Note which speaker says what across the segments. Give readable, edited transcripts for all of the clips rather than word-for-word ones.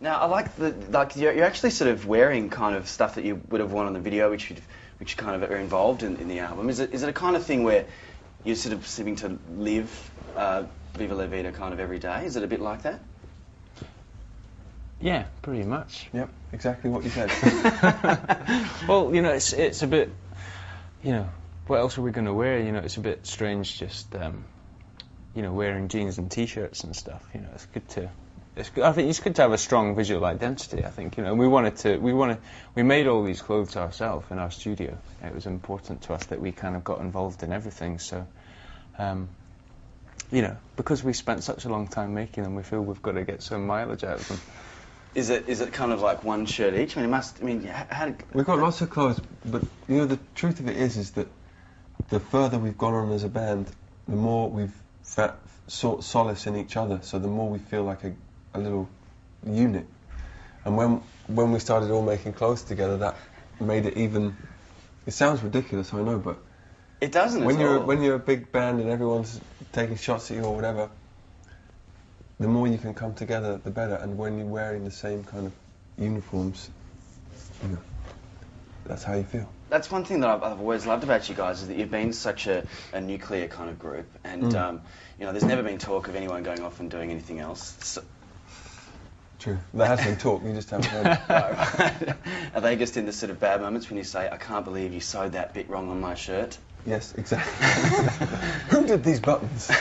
Speaker 1: Now, I like you're actually sort of wearing kind of stuff that you would have worn on the video, which kind of are involved in the album. Is it a kind of thing where you're sort of seeming to live Viva La Vida kind of every day? Is it a bit like that?
Speaker 2: Yeah, pretty much.
Speaker 3: Yep, exactly what you said.
Speaker 2: Well, you know, it's a bit, you know, what else are we going to wear? You know, it's a bit strange just, you know, wearing jeans and t-shirts and stuff. You know, it's good to. I think it's good to have a strong visual identity. I think, you know, we made all these clothes ourselves in our studio. It was important to us that we kind of got involved in everything. So, you know, because we spent such a long time making them, we feel we've got to get some mileage out of them.
Speaker 1: Is it kind of like one shirt each? I mean,
Speaker 3: we've got lots of clothes, but you know, the truth of it is that the further we've gone on as a band, the more we've sought solace in each other. So the more we feel like a little unit. And when we started all making clothes together, that made it even. It sounds ridiculous, I know, but
Speaker 1: it doesn't.
Speaker 3: When you're a big band and everyone's taking shots at you or whatever, the more you can come together, the better. And when you're wearing the same kind of uniforms, you know, that's how you feel.
Speaker 1: That's one thing that I've always loved about you guys, is that you've been such a nuclear kind of group, and you know, there's never been talk of anyone going off and doing anything else. So
Speaker 3: true. There has been talk, you just haven't heard it.
Speaker 1: Right. Are they just in the sort of bad moments when you say, I can't believe you sewed that bit wrong on my shirt?
Speaker 3: Yes, exactly. Who did these buttons?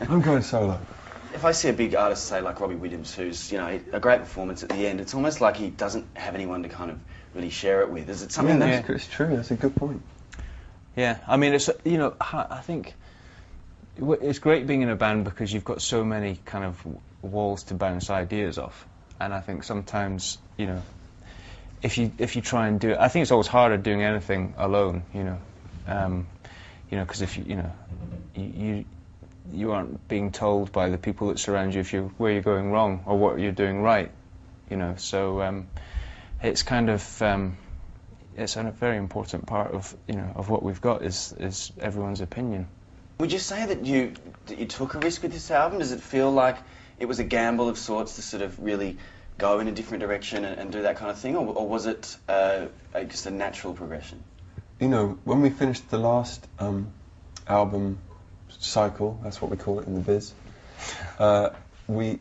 Speaker 3: I'm going solo.
Speaker 1: If I see a big artist, say like Robbie Williams, who's, you know, a great performance at the end, it's almost like he doesn't have anyone to kind of really share it with. Is it something that...
Speaker 3: It's true, that's a good point.
Speaker 2: Yeah, I mean, it's, you know, I think it's great being in a band because you've got so many kind of walls to bounce ideas off. And I think sometimes, you know, if you try and do it, I think it's always harder doing anything alone, you know, because if you aren't being told by the people that surround you where you're going wrong or what you're doing right, you know. So it's kind of it's a very important part of, you know, of what we've got is everyone's opinion.
Speaker 1: Would you say that you took a risk with this album? Does it feel like it was a gamble of sorts to sort of really go in a different direction and do that kind of thing, or was it just a natural progression?
Speaker 3: You know, when we finished the last album cycle, that's what we call it in the biz, we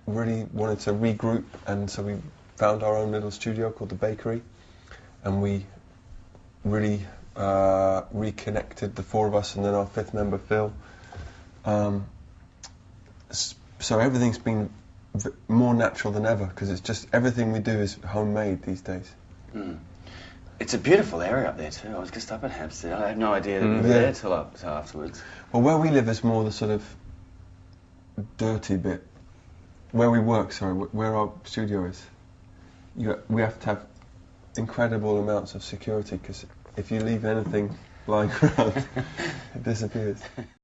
Speaker 3: really wanted to regroup, and so we found our own little studio called The Bakery, and we really reconnected, the four of us and then our fifth member Phil. So everything's been more natural than ever, because it's just everything we do is homemade these days.
Speaker 1: Mm. It's a beautiful area up there too. I was just up at Hampstead. I had no idea that we were there till afterwards.
Speaker 3: Well, where we live is more the sort of dirty bit. Where we work, sorry, where our studio is. We have to have incredible amounts of security, because if you leave anything lying around, it disappears.